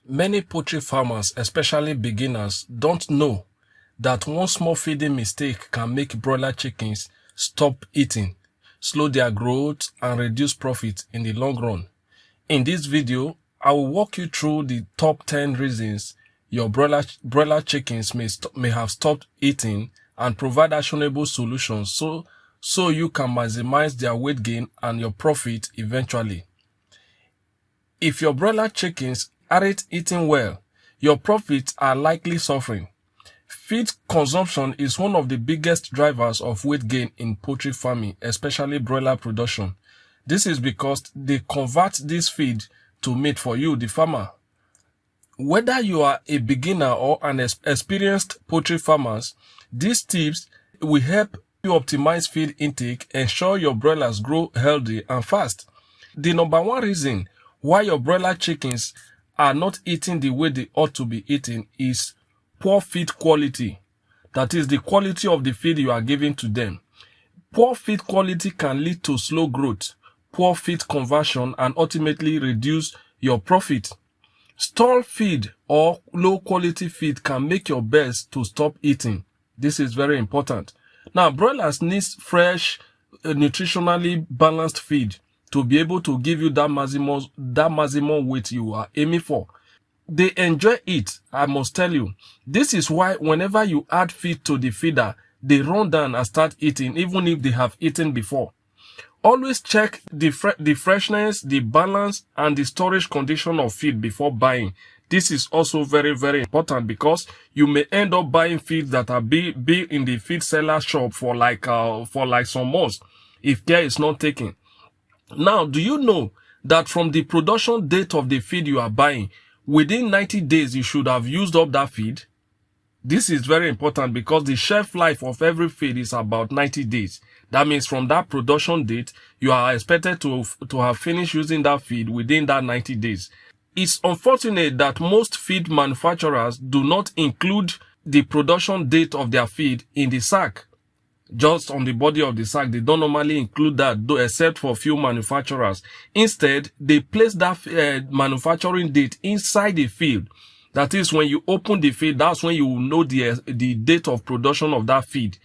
Many poultry farmers, especially beginners, don't know that one small feeding mistake can make broiler chickens stop eating, slow their growth, and reduce profit in the long run. In this video, I will walk you through the top 10 reasons your broiler chickens may have stopped eating and provide actionable solutions so you can maximize their weight gain and your profit eventually. If your broiler chickens aren't eating well, your profits are likely suffering. Feed consumption is one of the biggest drivers of weight gain in poultry farming, especially broiler production. This is because they convert this feed to meat for you, the farmer. Whether you are a beginner or an experienced poultry farmer, these tips will help you optimize feed intake, ensure your broilers grow healthy and fast. The number one reason why your broiler chickens are not eating the way they ought to be eating is poor feed quality. That is the quality of the feed you are giving to them. Poor feed quality can lead to slow growth, poor feed conversion, and ultimately reduce your profit. Stall feed or low quality feed can make your birds to stop eating. This is very important. Now, broilers need fresh, nutritionally balanced feed to be able to give you that maximum weight you are aiming for. They enjoy it, I must tell you. This is why whenever you add feed to the feeder, they run down and start eating, even if they have eaten before. Always check the freshness, the balance, and the storage condition of feed before buying. This is also very, very important because you may end up buying feed that are be in the feed seller shop for like some months if care is not taken. Now, do you know that from the production date of the feed you are buying, within 90 days you should have used up that feed? This is very important because the shelf life of every feed is about 90 days. That means from that production date, you are expected to have finished using that feed within that 90 days. It's unfortunate that most feed manufacturers do not include the production date of their feed in the sack. Just on the body of the sack, they don't normally include that, except for few manufacturers. Instead, they place that manufacturing date inside the feed. That is, when you open the feed, that's when you will know the date of production of that feed.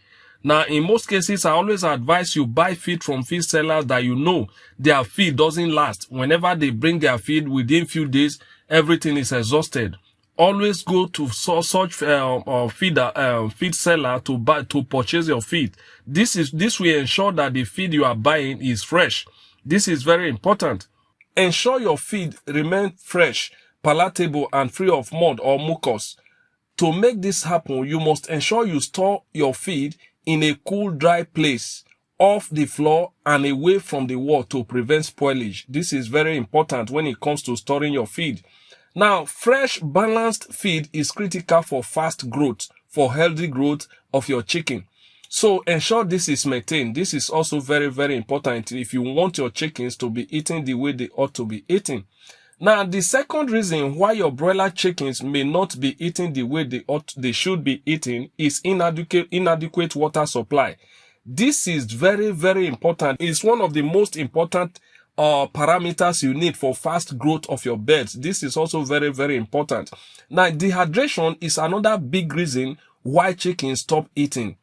Now, in most cases, I always advise you buy feed from feed sellers that you know their feed doesn't last. Whenever they bring their feed, within few days, everything is exhausted. Always go to such feed seller to purchase your feed. This will ensure that the feed you are buying is fresh. This is very important. Ensure your feed remains fresh, palatable, and free of mud or mucus. To make this happen, you must ensure you store your feed in a cool, dry place, off the floor and away from the wall to prevent spoilage. This is very important when it comes to storing your feed. Now, fresh, balanced feed is critical for fast growth, for healthy growth of your chicken. So ensure this is maintained. This is also very, very important if you want your chickens to be eating the way they ought to be eating. Now, the second reason why your broiler chickens may not be eating the way they should be eating is inadequate water supply. This is very, very important. It's one of the most important parameters you need for fast growth of your birds. This is also very, very important. Now, dehydration is another big reason why chickens stop eating.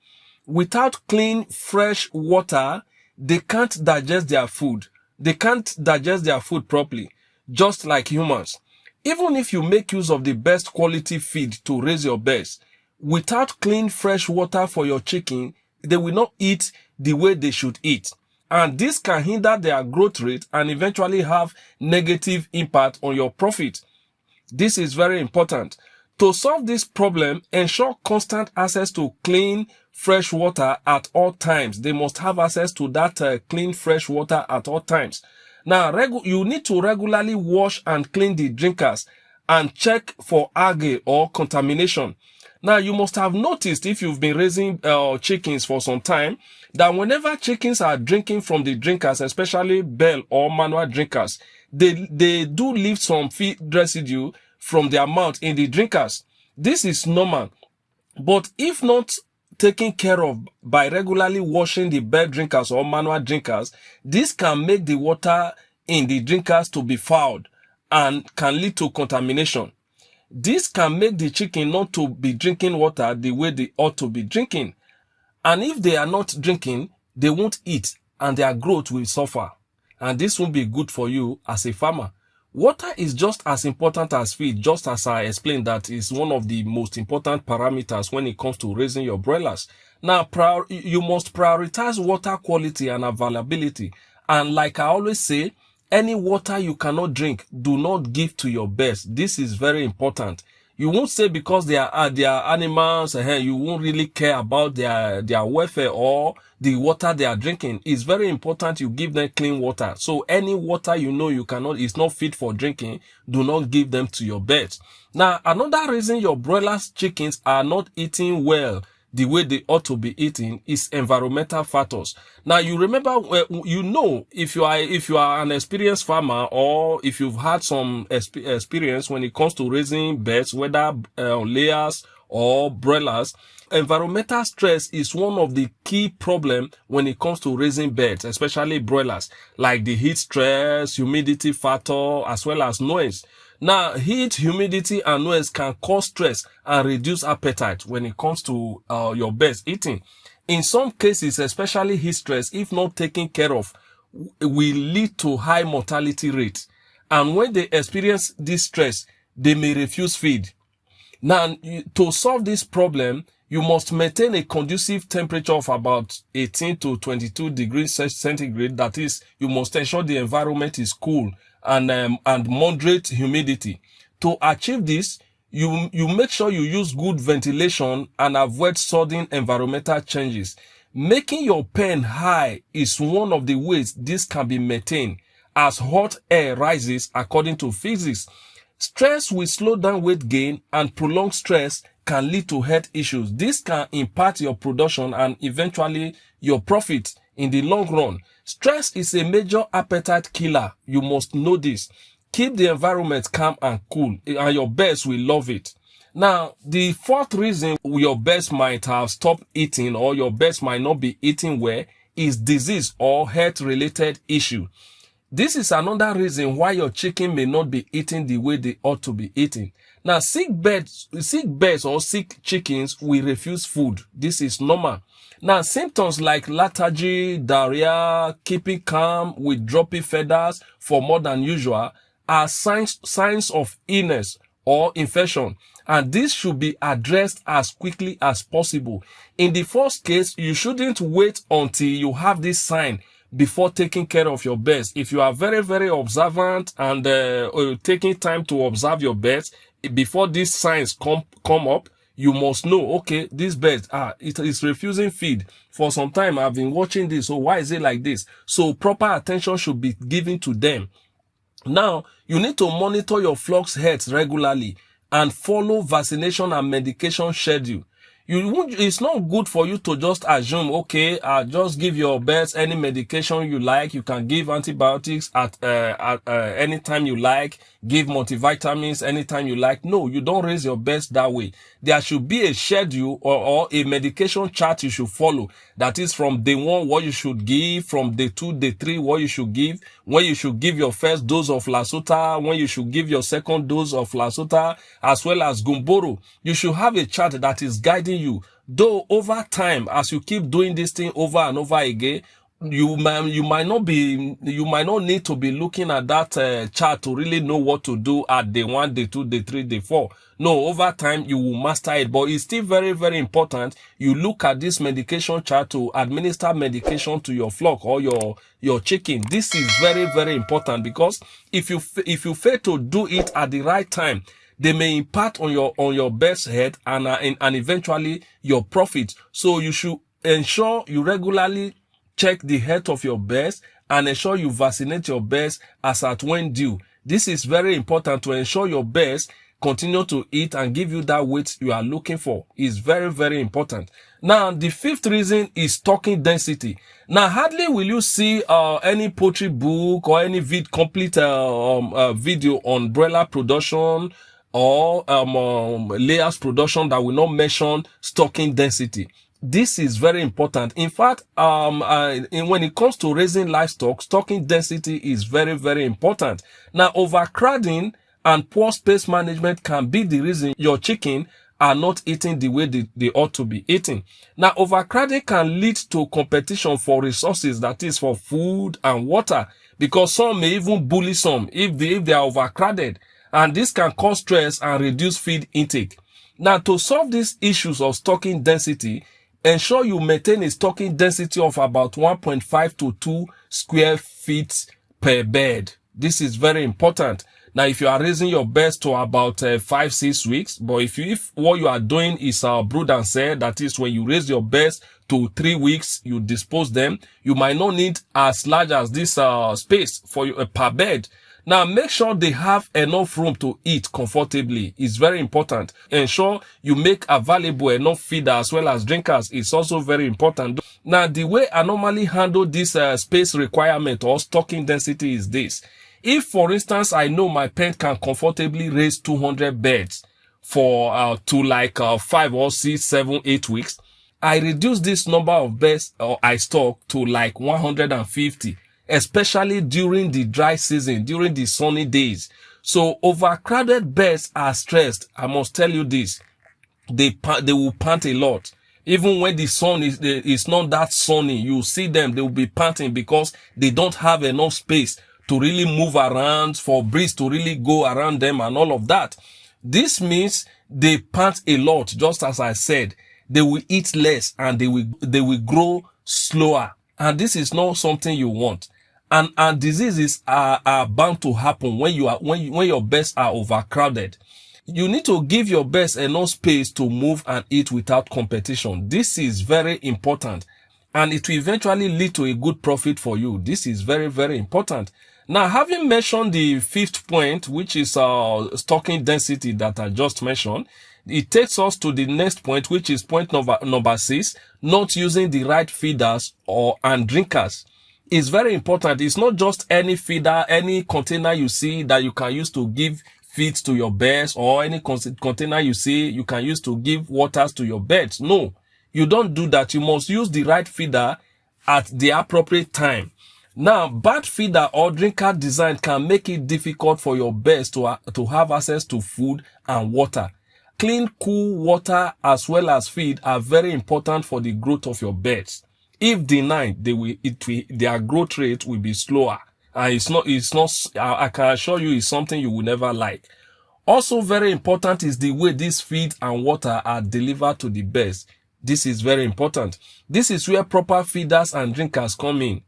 Without clean, fresh water, they can't digest their food. They can't digest their food properly, just like humans. Even if you make use of the best quality feed to raise your birds, without clean, fresh water for your chicken, they will not eat the way they should eat. And this can hinder their growth rate and eventually have negative impact on your profit. This is very important. To solve this problem, ensure constant access to clean, fresh water at all times. They must have access to that clean, fresh water at all times. Now, you need to regularly wash and clean the drinkers and check for algae or contamination. Now, you must have noticed, if you've been raising chickens for some time, that whenever chickens are drinking from the drinkers, especially bell or manual drinkers, they do leave some feed residue from their mouth in the drinkers. This is normal. But if not taken care of by regularly washing the bell drinkers or manual drinkers, this can make the water in the drinkers to be fouled and can lead to contamination. This can make the chicken not to be drinking water the way they ought to be drinking. And if they are not drinking, they won't eat and their growth will suffer. And this won't be good for you as a farmer. Water is just as important as feed, just as I explained that is one of the most important parameters when it comes to raising your broilers. Now, you must prioritize water quality and availability. And like I always say, any water you cannot drink, do not give to your birds. This is very important. You won't say because they are animals, you won't really care about their welfare or the water they are drinking. It's very important you give them clean water. So any water you know is not fit for drinking, do not give them to your birds. Now, another reason your broilers chickens are not eating well the way they ought to be eating is environmental factors. Now, you remember, if you are an experienced farmer or if you've had some experience when it comes to raising birds, whether layers or broilers, environmental stress is one of the key problems when it comes to raising birds, especially broilers, like the heat stress, humidity factor, as well as noise. Now, heat, humidity, and noise can cause stress and reduce appetite when it comes to your birds eating. In some cases, especially heat stress, if not taken care of, will lead to high mortality rate. And when they experience this stress, they may refuse feed. Now, to solve this problem, you must maintain a conducive temperature of about 18 to 22 degrees centigrade. That is, you must ensure the environment is cool and moderate humidity. To achieve this, you make sure you use good ventilation and avoid sudden environmental changes. Making your pen high is one of the ways this can be maintained as hot air rises according to physics. Stress will slow down weight gain, and prolonged stress can lead to health issues. This can impact your production and eventually your profit in the long run. Stress is a major appetite killer. You must know this. Keep the environment calm and cool, and your birds will love it. Now, the fourth reason your birds might have stopped eating or your birds might not be eating well is disease or health-related issue. This is another reason why your chicken may not be eating the way they ought to be eating. Now, sick birds or sick chickens will refuse food. This is normal. Now, symptoms like lethargy, diarrhea, keeping calm with droppy feathers for more than usual are signs of illness or infection, and this should be addressed as quickly as possible. In the first case, you shouldn't wait until you have this sign before taking care of your birds. If you are very, very observant and taking time to observe your birds, before these signs come up, you must know, okay, this bird, it is refusing feed. For some time, I've been watching this, so why is it like this? So proper attention should be given to them. Now, you need to monitor your flock's health regularly and follow vaccination and medication schedule. It's not good for you to just assume, okay, just give your birds any medication you like. You can give antibiotics at any time you like, give multivitamins anytime you like. No, you don't raise your birds that way. There should be a schedule or a medication chart you should follow. That is from day 1, what you should give, from day 2, day 3, what you should give, when you should give your first dose of Lasota, when you should give your second dose of Lasota, as well as Gumboro. You should have a chart that is guiding you. Though over time, as you keep doing this thing over and over again, you might not need to be looking at that chart to really know what to do at day 1, day 2, day 3, day 4. No, over time you will master it, but it's still very, very important you look at this medication chart to administer medication to your flock or your chicken. This is very, very important, because if you fail to do it at the right time, they may impact on your birds' head and eventually your profit. So you should ensure you regularly check the health of your birds and ensure you vaccinate your birds as at when due. This is very important to ensure your birds continue to eat and give you that weight you are looking for. It's very, very important. Now, the fifth reason is stocking density. Now, hardly will you see any poultry book or any complete video on broiler production or layers production that will not mention stocking density. This is very important. In fact, when it comes to raising livestock, stocking density is very, very important. Now, overcrowding And poor space management can be the reason your chicken are not eating the way they ought to be eating. Now, overcrowding can lead to competition for resources, that is for food and water, because some may even bully some if they are overcrowded. And this can cause stress and reduce feed intake. Now, to solve these issues of stocking density, ensure you maintain a stocking density of about 1.5 to 2 square feet per bed. This is very important. Now, if you are raising your birds to about 5-6 weeks, but if what you are doing is brood and sell, that is when you raise your birds to 3 weeks, you dispose them, you might not need as large as this space for you per bed. Now, make sure they have enough room to eat comfortably. It's very important. Ensure you make available enough feeder as well as drinkers. It's also very important. Now, the way I normally handle this space requirement or stocking density is this. If, for instance, I know my pen can comfortably raise 200 birds for to like 5 or 6, 7, 8 weeks, I reduce this number of birds I stock to like 150. Especially during the dry season, during the sunny days. So overcrowded birds are stressed. I must tell you this. They will pant a lot. Even when the sun is not that sunny, you see them, they will be panting because they don't have enough space to really move around, for breeze to really go around them and all of that. This means they pant a lot, just as I said. They will eat less and they will grow slower. And this is not something you want. And diseases are bound to happen when your birds are overcrowded. You need to give your birds enough space to move and eat without competition. This is very important, and it will eventually lead to a good profit for you. This is very, very important. Now, having mentioned the fifth point, which is stocking density that I just mentioned, it takes us to the next point, which is point number 6, not using the right feeders and drinkers. It's very important. It's not just any feeder, any container you see that you can use to give feeds to your birds, or any container you see you can use to give waters to your birds. No, you don't do that. You must use the right feeder at the appropriate time. Now, bad feeder or drinker design can make it difficult for your birds to have access to food and water. Clean, cool water as well as feed are very important for the growth of your birds. If denied, their growth rate will be slower. And I can assure you it's something you will never like. Also very important is the way these feed and water are delivered to the birds. This is very important. This is where proper feeders and drinkers come in.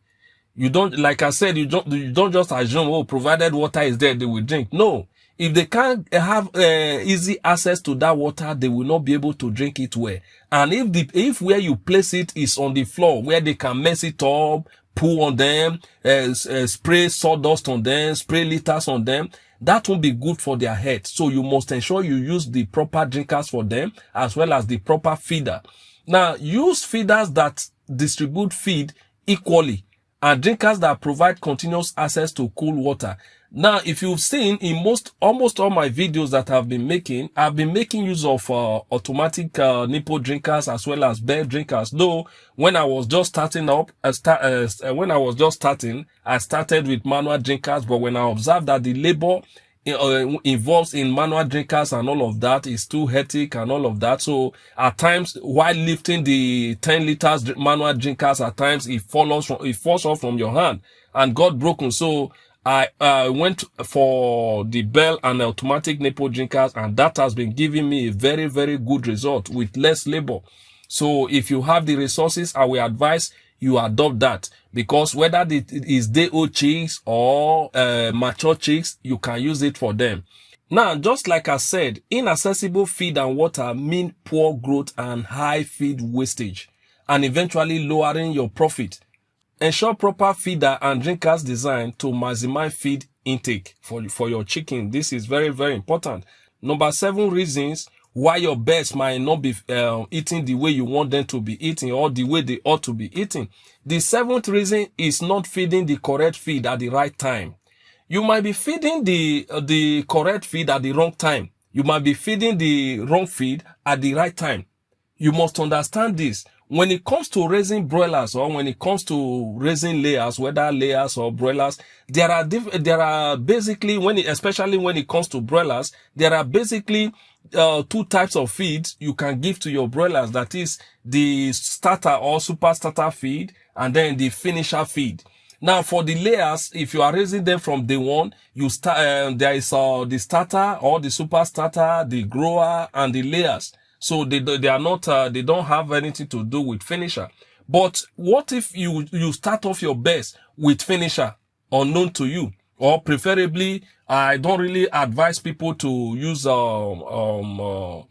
You don't, like I said, you don't just assume, oh, provided water is there, they will drink. No. If they can't have easy access to that water, they will not be able to drink it well. And if where you place it is on the floor, where they can mess it up, poo on them, spray sawdust on them, spray litters on them, that won't be good for their health. So you must ensure you use the proper drinkers for them, as well as the proper feeder. Now, use feeders that distribute feed equally, and drinkers that provide continuous access to cool water. Now, if you've seen in almost all my videos that I've been making use of automatic nipple drinkers as well as bird drinkers. Though when I was just starting up, I started with manual drinkers. But when I observed that the labor involves in manual drinkers and all of that is too hectic and all of that, so at times while lifting the 10 liters manual drinkers, at times it falls off from your hand and got broken. So I went for the Bell and automatic nipple drinkers, and that has been giving me a very, very good result with less labor. So if you have the resources, I will advise you adopt that, because whether it is day-old chicks or mature chicks, you can use it for them. Now, just like I said, inaccessible feed and water mean poor growth and high feed wastage, and eventually lowering your profit. Ensure proper feeder and drinkers design to maximize feed intake for your chicken. This is very, very important. Number 7 reasons why your birds might not be eating the way you want them to be eating, or the way they ought to be eating. The 7th reason is not feeding the correct feed at the right time. You might be feeding the correct feed at the wrong time. You might be feeding the wrong feed at the right time. You must understand this. when it comes to raising broilers or when it comes to raising layers, whether layers or broilers, there are basically, especially when it comes to broilers, there are basically two types of feeds you can give to your broilers. That is the starter or super starter feed, and then the finisher feed. Now, for the layers, if you are raising them from day one, you start. There is the starter or the super starter, the grower, and the layers. So they are not. They don't have anything to do with finisher. But what if you start off your best with finisher unknown to you, or preferably, I don't really advise people to use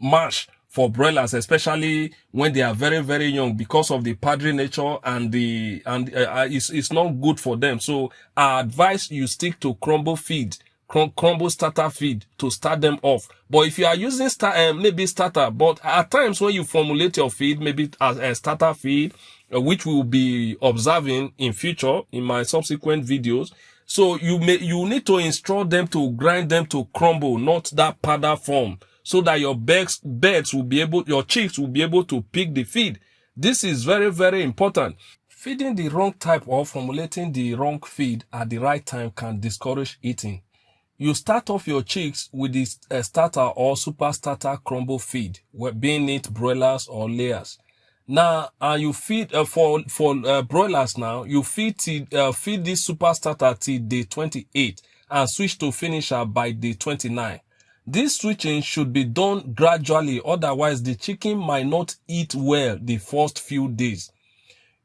mash for broilers, especially when they are very, very young, because of the powdery nature and it's not good for them. So I advise you stick to crumble feed, crumble starter feed to start them off. But if you are using maybe starter, but at times when you formulate your feed, maybe as a starter feed, which we will be observing in future in my subsequent videos. So you need to instruct them to grind them to crumble, not that powder form, so that your birds will be able, your chicks will be able to pick the feed. This is very, very important. Feeding the wrong type or formulating the wrong feed at the right time can discourage eating. You start off your chicks with the starter or super starter crumble feed, being it broilers or layers. Now, you feed for broilers. Now you feed this super starter till day 28 and switch to finisher by day 29. This switching should be done gradually, otherwise the chicken might not eat well the first few days.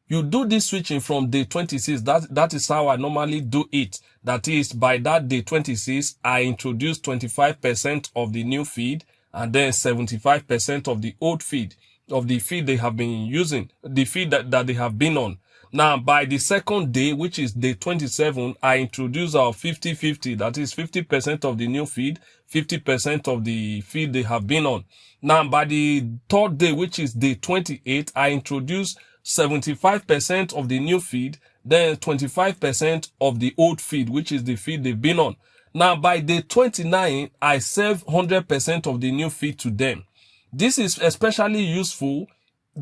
You do this switching from day 26. That is how I normally do it. That is, by that day 26, I introduce 25% of the new feed and then 75% of the old feed, of the feed they have been using, the feed that they have been on. Now, by the second day, which is day 27, I introduce our 50-50. That is 50% of the new feed, 50% of the feed they have been on. Now, by the third day, which is day 28, I introduce 75% of the new feed, then 25% of the old feed, which is the feed they've been on. Now, by day 29, I serve 100% of the new feed to them. This is especially useful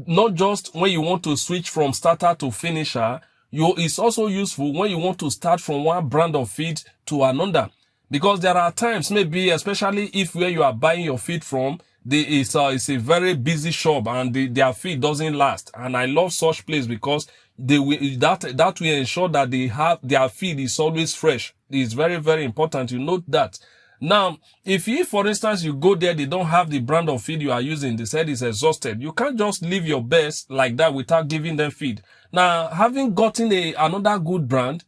not just when you want to switch from starter to finisher. It's also useful when you want to start from one brand of feed to another, because there are times, maybe especially if where you are buying your feed from, it's a very busy shop and their feed doesn't last. And I love such place because that will ensure that their feed is always fresh. It's very, very important. You note that. Now, if for instance, you go there, they don't have the brand of feed you are using, they said it's exhausted. You can't just leave your best like that without giving them feed. Now, having gotten another good brand,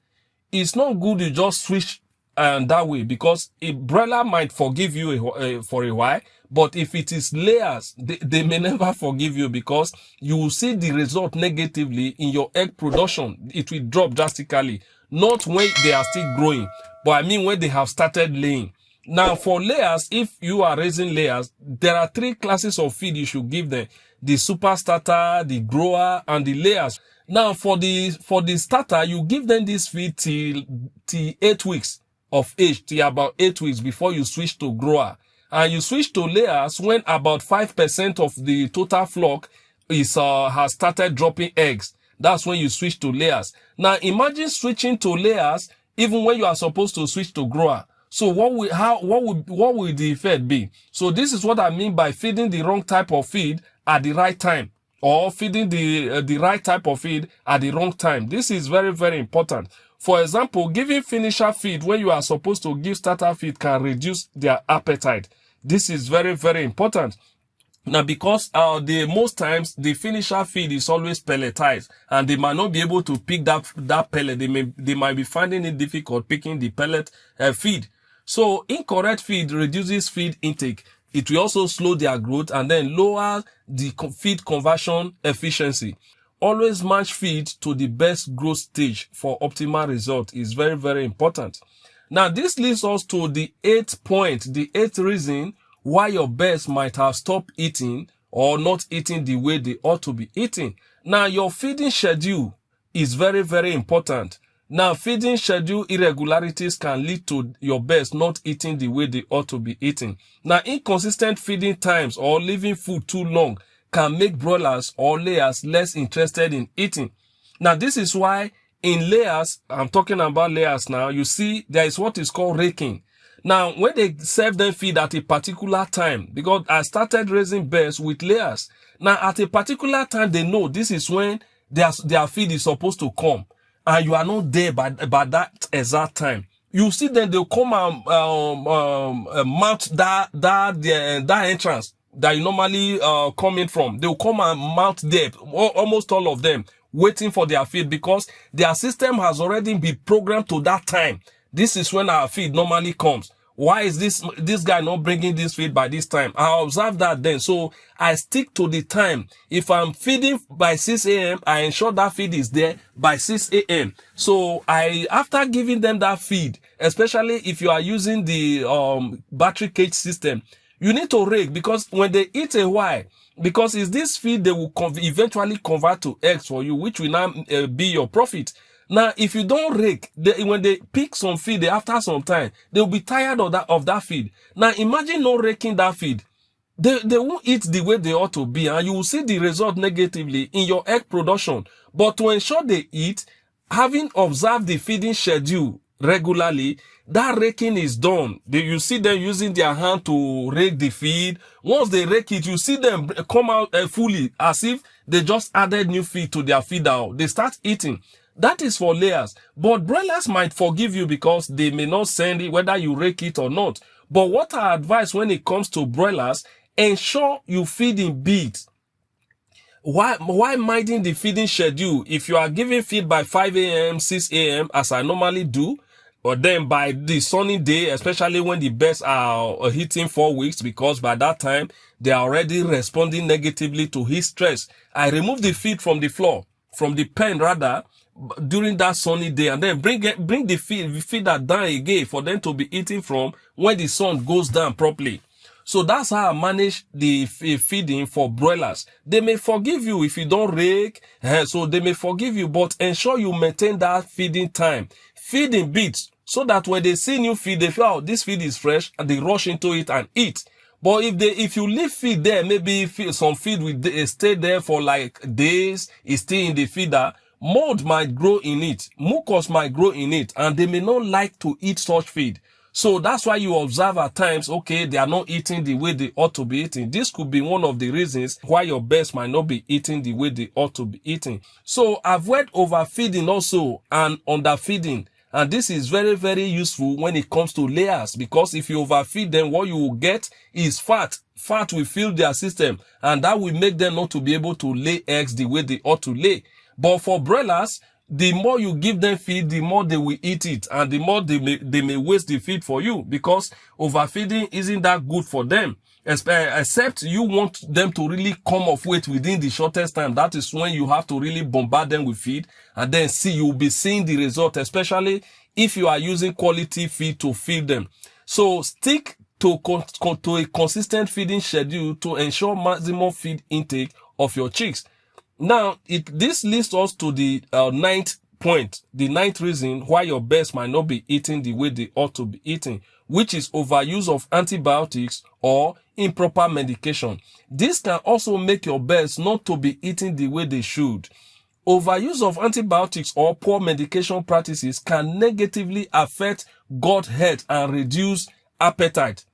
it's not good you just switch that way, because a broiler might forgive you for a while, but if it is layers, they may never forgive you, because you will see the result negatively in your egg production. It will drop drastically, not when they are still growing, but I mean when they have started laying. Now, for layers, if you are raising layers, there are 3 classes of feed you should give them: the super starter, the grower, and the layers. Now, for the starter, you give them this feed till 8 weeks of age, till about 8 weeks before you switch to grower. And you switch to layers when about 5% of the total flock has started dropping eggs. That's when you switch to layers. Now, imagine switching to layers even when you are supposed to switch to grower. So what will the effect be? So this is what I mean by feeding the wrong type of feed at the right time, or feeding the right type of feed at the wrong time. This is very, very important. For example, giving finisher feed when you are supposed to give starter feed can reduce their appetite. This is very, very important. Now, because most times the finisher feed is always pelletized, and they might not be able to pick that pellet. They might be finding it difficult picking the pellet feed. So incorrect feed reduces feed intake. It will also slow their growth and then lower the feed conversion efficiency. Always match feed to the best growth stage for optimal result is very, very important. Now, this leads us to the 8th point, the 8th reason why your birds might have stopped eating or not eating the way they ought to be eating. Now, your feeding schedule is very, very important. Now, feeding schedule irregularities can lead to your birds not eating the way they ought to be eating. Now, inconsistent feeding times or leaving food too long can make broilers or layers less interested in eating. Now, this is why in layers, I'm talking about layers now, you see there is what is called raking. Now, when they serve them feed at a particular time, because I started raising birds with layers. Now, at a particular time, they know this is when their feed is supposed to come. And you are not there by that exact time. You see them, they'll come and mount that entrance that you normally come in from. They'll come and mount there, almost all of them, waiting for their feed because their system has already been programmed to that time. This is when our feed normally comes. Why is this guy not bringing this feed by this time? I observe that then. So I stick to the time. If I'm feeding by 6 a.m., I ensure that feed is there by 6 a.m. So after giving them that feed, especially if you are using the battery cage system, you need to rake because when they eat a while, because it's this feed they will eventually convert to eggs for you, which will now be your profit. Now, if you don't rake, when they pick some feed, after some time, they'll be tired of that feed. Now, imagine not raking that feed. They won't eat the way they ought to be, and you will see the result negatively in your egg production. But to ensure they eat, having observed the feeding schedule regularly, that raking is done. You see them using their hand to rake the feed. Once they rake it, you see them come out fully as if they just added new feed to their feeder. They start eating. That is for layers. But broilers might forgive you because they may not send it whether you rake it or not. But what I advise when it comes to broilers, ensure you feed in beats. Why minding the feeding schedule? If you are giving feed by 5 a.m., 6 a.m., as I normally do, or then by the sunny day, especially when the birds are hitting 4 weeks, because by that time, they are already responding negatively to heat stress. I remove the feed from the floor, from the pen rather, during that sunny day, and then bring the feeder down again for them to be eating from when the sun goes down properly. So that's how I manage the feeding for broilers. They may forgive you if you don't rake, so they may forgive you, but ensure you maintain that feeding time. Feed in bits, so that when they see new feed, they feel, oh, this feed is fresh, and they rush into it and eat. But if you leave feed there, maybe some feed will stay there for like days, it's still in the feeder, mold might grow in it, mucus might grow in it, and they may not like to eat such feed. So that's why you observe at times, okay, they are not eating the way they ought to be eating. This could be one of the reasons why your birds might not be eating the way they ought to be eating. So avoid overfeeding also and underfeeding. And this is very, very useful when it comes to layers, because if you overfeed them, what you will get is fat. Fat will fill their system, and that will make them not to be able to lay eggs the way they ought to lay. But for broilers, the more you give them feed, the more they will eat it, and the more they may waste the feed for you, because overfeeding isn't that good for them. Except you want them to really come off weight within the shortest time. That is when you have to really bombard them with feed, and then you'll be seeing the result, especially if you are using quality feed to feed them. So stick to a consistent feeding schedule to ensure maximum feed intake of your chicks. Now, this leads us to the ninth point, the ninth reason why your birds might not be eating the way they ought to be eating, which is overuse of antibiotics or improper medication. This can also make your birds not to be eating the way they should. Overuse of antibiotics or poor medication practices can negatively affect gut health and reduce appetite.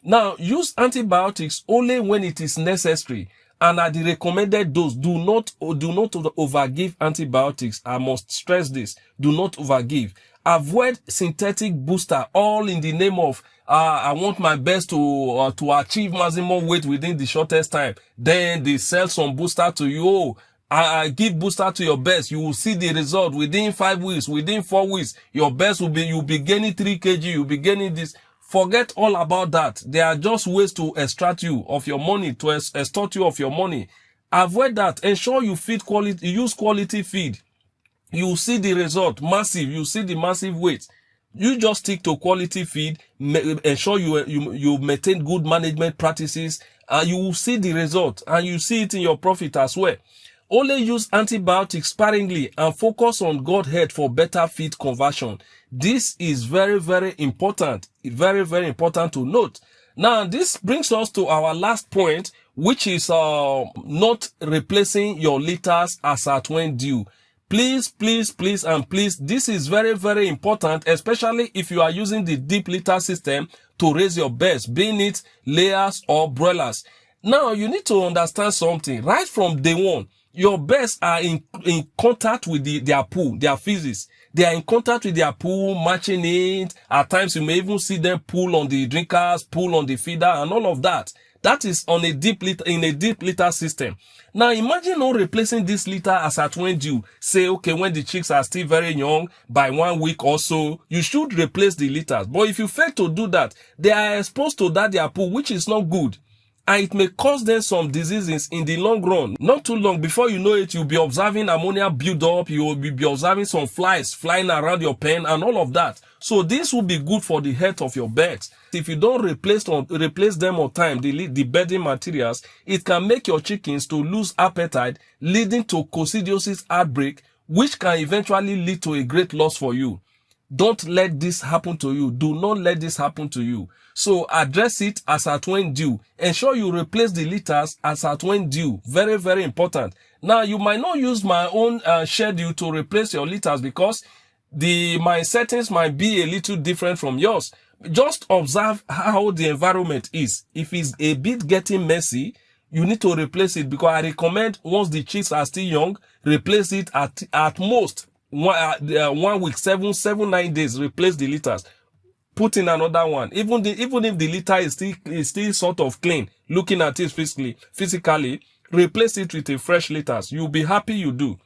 Now, use antibiotics only when it is necessary and at the recommended dose. Do not overgive antibiotics. I must stress this. Do not overgive. Avoid synthetic booster, all in the name of I want my best to achieve maximum weight within the shortest time. Then they sell some booster to you. Oh, I give booster to your best. You will see the result within 5 weeks, within 4 weeks. Your best you'll be gaining 3 kg. You'll be gaining this. Forget all about that. They are just ways to extract you of your money, to extort you of your money. Avoid that. Ensure you use quality feed. You see the result, massive. You see the massive weight. You just stick to quality feed. Ensure you maintain good management practices, and you will see the result, and you see it in your profit as well. Only use antibiotics sparingly and focus on gut health for better feed conversion. This is very, very important. Very, very important to note. Now, this brings us to our last point, which is not replacing your litters as at when due. Please, please, please, and please, this is very, very important, especially if you are using the deep litter system to raise your birds, being it layers or broilers. Now, you need to understand something. Right from day one, your birds are in contact with their poo, their feces. They are in contact with their poo, matching it. At times, you may even see them pull on the drinkers, pull on the feeder, and all of that. That is on a deep litter, in a deep litter system. Now, imagine not replacing this litter as at when due. Say, okay, when the chicks are still very young, by 1 week or so, you should replace the litters. But if you fail to do that, they are exposed to that their poo, which is not good. And it may cause them some diseases in the long run. Not too long, before you know it, you'll be observing ammonia build up, you will be observing some flies flying around your pen and all of that. So this will be good for the health of your birds. If you don't replace them on time, the bedding materials, it can make your chickens to lose appetite, leading to coccidiosis outbreak, which can eventually lead to a great loss for you. Don't let this happen to you. Do not let this happen to you. So address it as at when due. Ensure you replace the litters as at when due. Very, very important. Now, you might not use my own schedule to replace your litters because my settings might be a little different from yours. Just observe how the environment is. If it's a bit getting messy, you need to replace it, because I recommend once the chicks are still young, replace it at most 1 week, 9 days, replace the litters. Put in another one. Even if the litter is still sort of clean, looking at it physically, replace it with a fresh litters. You'll be happy you do.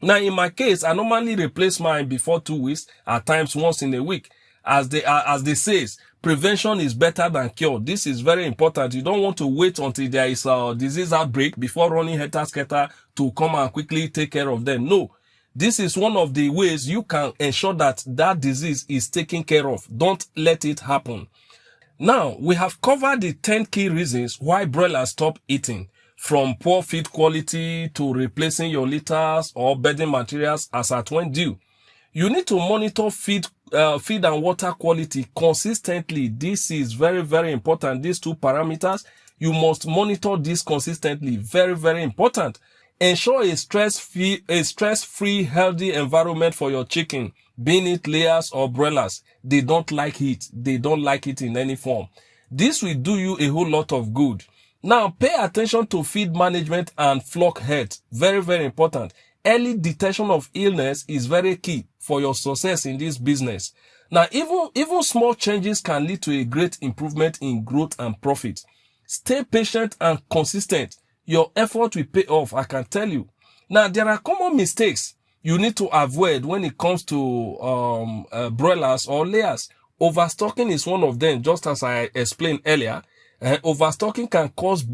Now, in my case, I normally replace mine before 2 weeks, at times once in a week. As they says, prevention is better than cure. This is very important. You don't want to wait until there is a disease outbreak before running helter-skelter to come and quickly take care of them. No. This is one of the ways you can ensure that that disease is taken care of. Don't let it happen. Now, we have covered the 10 key reasons why broilers stop eating, from poor feed quality to replacing your litters or bedding materials as at when due. You need to monitor feed and water quality consistently. This is very, very important. These two parameters, you must monitor this consistently. Very, very important. Ensure a stress-free, healthy environment for your chicken, being it layers or broilers. They don't like heat. They don't like it in any form. This will do you a whole lot of good. Now, pay attention to feed management and flock health. Very, very important. Early detection of illness is very key for your success in this business. Now, even small changes can lead to a great improvement in growth and profit. Stay patient and consistent. Your effort will pay off, I can tell you. Now, there are common mistakes you need to avoid when it comes to broilers or layers. Overstocking is one of them, just as I explained earlier. Overstocking can cause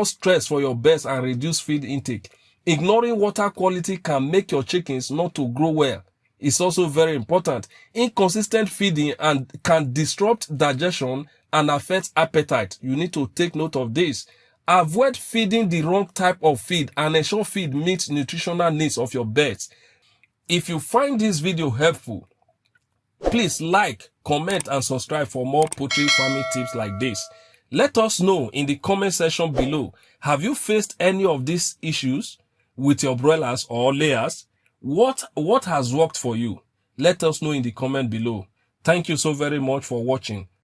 stress for your birds and reduce feed intake. Ignoring water quality can make your chickens not to grow well. It's also very important. Inconsistent feeding can disrupt digestion and affect appetite. You need to take note of this. Avoid feeding the wrong type of feed and ensure feed meets nutritional needs of your birds. If you find this video helpful, please like, comment, and subscribe for more poultry farming tips like this. Let us know in the comment section below. Have you faced any of these issues with your broilers or layers? What has worked for you? Let us know in the comment below. Thank you so very much for watching.